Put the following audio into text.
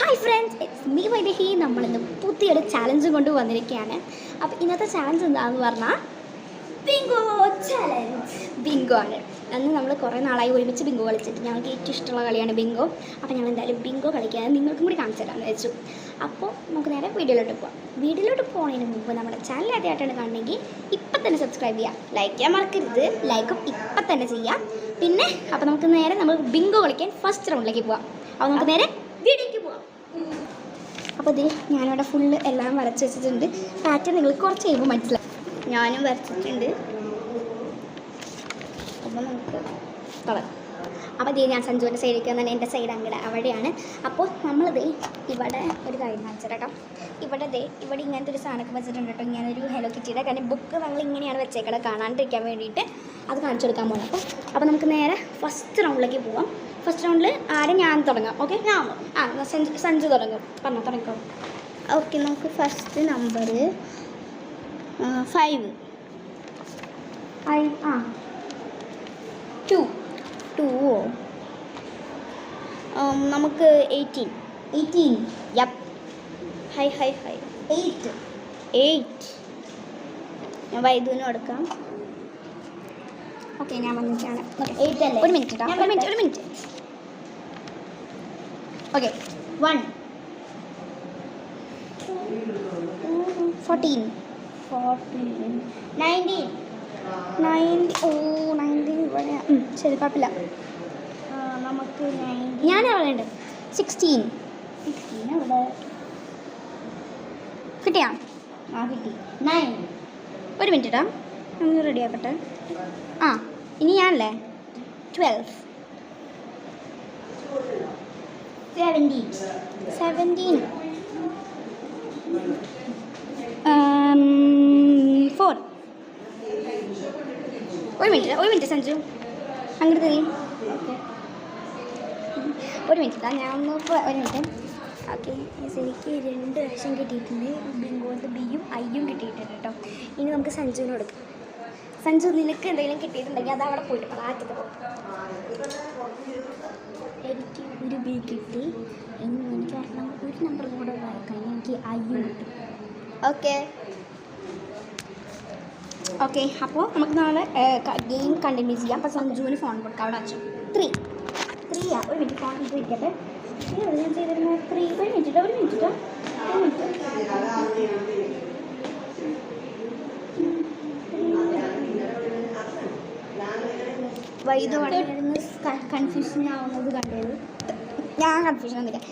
Hi friends, it's me Vaidehi. നമ്മളിന്ന് പുതിയൊരു challenge കൊണ്ട് വന്നിരിക്കുകയാണ്. അപ്പോൾ ഇന്നത്തെ ചാലഞ്ച് എന്താണെന്ന് പറഞ്ഞാൽ ബിങ്കോ ചാലഞ്ച്. ബിങ്കോ ആണ്. അന്ന് നമ്മൾ കുറേ നാളായി ഒരുമിച്ച് ബിങ്കോ കളിച്ചിട്ട് ഞങ്ങൾക്ക് ഏറ്റവും ഇഷ്ടമുള്ള കളിയാണ് ബിങ്കോ. അപ്പോൾ ഞങ്ങൾ എന്തായാലും ബിങ്കോ കളിക്കാൻ നിങ്ങൾക്കും കൂടി കാണിച്ചു തരാമെന്ന് വെച്ചു. അപ്പോൾ നമുക്ക് നേരെ വീഡിയോയിലോട്ട് പോകാം. വീഡിയോയിലോട്ട് പോകുന്നതിന് മുമ്പ് നമ്മുടെ ചാനൽ ആദ്യമായിട്ടാണ് കാണണമെങ്കിൽ ഇപ്പം തന്നെ സബ്സ്ക്രൈബ് ചെയ്യുക, ലൈക്ക് ചെയ്യാൻ മറക്കരുത്. ലൈക്കും ഇപ്പം തന്നെ ചെയ്യാം. പിന്നെ അപ്പോൾ നമുക്ക് നേരെ നമ്മൾ ബിങ്കോ കളിക്കാൻ ഫസ്റ്റ് റൗണ്ടിലേക്ക് പോകാം. അപ്പോൾ നമുക്ക് നേരെ വീഡിയോയ്ക്ക് പോകാം. അപ്പോൾ ഇത് ഞാനിവിടെ ഫുള്ള് എല്ലാം വരച്ച് വെച്ചിട്ടുണ്ട്. പാറ്റേൺ നിങ്ങൾ കുറച്ച് കഴിയുമ്പോൾ മനസ്സിലാവും. ഞാനും വരച്ചിട്ടുണ്ട്. അപ്പോൾ നമുക്ക് തുടങ്ങാം. അപ്പോൾ ഇത് ഞാൻ സഞ്ജുവിൻ്റെ സൈഡിലേക്ക് വന്നാൽ എൻ്റെ സൈഡ് അങ്ങടെ അവിടെയാണ്. അപ്പോൾ നമ്മളിത് ഇവിടെ ഒരു കാര്യം കാണിച്ചിട്ടേക്കാം. ഇവിടെ ഇങ്ങനത്തെ ഒരു സാധനമൊക്കെ വെച്ചിട്ടുണ്ട് കേട്ടോ. ഇങ്ങനൊരു ഹെലോ കിറ്റിയുടെ കാരണം ബുക്ക് നമ്മൾ ഇങ്ങനെയാണ് വെച്ചേക്കണത് കാണാണ്ടിരിക്കാൻ വേണ്ടിയിട്ട്. അത് കാണിച്ചു കൊടുക്കാൻ പോകണം. അപ്പോൾ നമുക്ക് നേരെ ഫസ്റ്റ് റൗണ്ടിലേക്ക് പോവാം. ഫസ്റ്റ് റൗണ്ടിൽ ആരും ഞാൻ തുടങ്ങാം. ഓക്കെ, സഞ്ജു തുടങ്ങും. തുടങ്ങിക്കോ. ഓക്കെ, നമുക്ക് ഫസ്റ്റ് നമ്പർ 5. 2 നമുക്ക് 18. യപ്പ്. ഹൈ 8. ഞാൻ വൈദ്യുവിനും എടുക്കാം. ഓക്കെ, ഞാൻ വന്നിട്ടാണ്. 8 അല്ലേ? ഒരു മിനിറ്റ്. ഓക്കെ, 1. 14. 19. 19 ഇവിടെ. ശരി, കുഴപ്പമില്ല. നമുക്ക് ഞാൻ പറയണ്ട് 16. അവിടെ കിട്ടിയാ? കിട്ടി. 9. ഒരു മിനിറ്റ് ഇടാം, ഒന്ന് റെഡി ആക്കട്ടെ. ഇനി ഞാനല്ലേ 12. 17. 4. ഒരു മിനിറ്റ് സഞ്ജു, അങ്ങോട്ട് തരി. ഒരു മിനിറ്റ് ഞാൻ ഒന്ന് ഒരു മിനിറ്റ്. ഓക്കെ, എനിക്ക് 2 പ്രാവശ്യം കിട്ടിയിട്ടുണ്ട്. ബിങ്കോൻ്റെ ബിയും ഐയും കിട്ടിയിട്ടുണ്ട് കേട്ടോ. ഇനി നമുക്ക് സഞ്ജുവിന് കൊടുക്കാം. സഞ്ജു, നിനക്ക് എന്തെങ്കിലും കിട്ടിയിട്ടുണ്ടെങ്കിൽ അത് അവിടെ പോയിട്ട് പ്രാറ്റത്ത് പോകും. എനിക്ക് ഒരു ബി കിട്ടി. ഇനി എനിക്ക് ഒരു നമ്പർ കൂടെ വായിക്കാൻ എനിക്ക് ഐയും കിട്ടും. ഓക്കെ, അപ്പോൾ നമുക്ക് നാളെ ഗെയിം കണ്ടിന്യൂ ചെയ്യാം. അപ്പോൾ സഞ്ജുവിന് ഫോൺ കൊടുക്കാം. അവിടെ അച്ഛൻ 3. ഒരു മിനിറ്റ്, ഫോൺ ഇത് വയ്ക്കട്ടെ. ഞാൻ ചെയ്തിരുന്ന 3. ഒരു മിനിറ്റ്. വൈദ്യുതി കൺഫ്യൂഷൻ ആവുന്നത് കണ്ടത്. ഞാൻ കൺഫ്യൂഷൻ ഒന്നുമില്ല.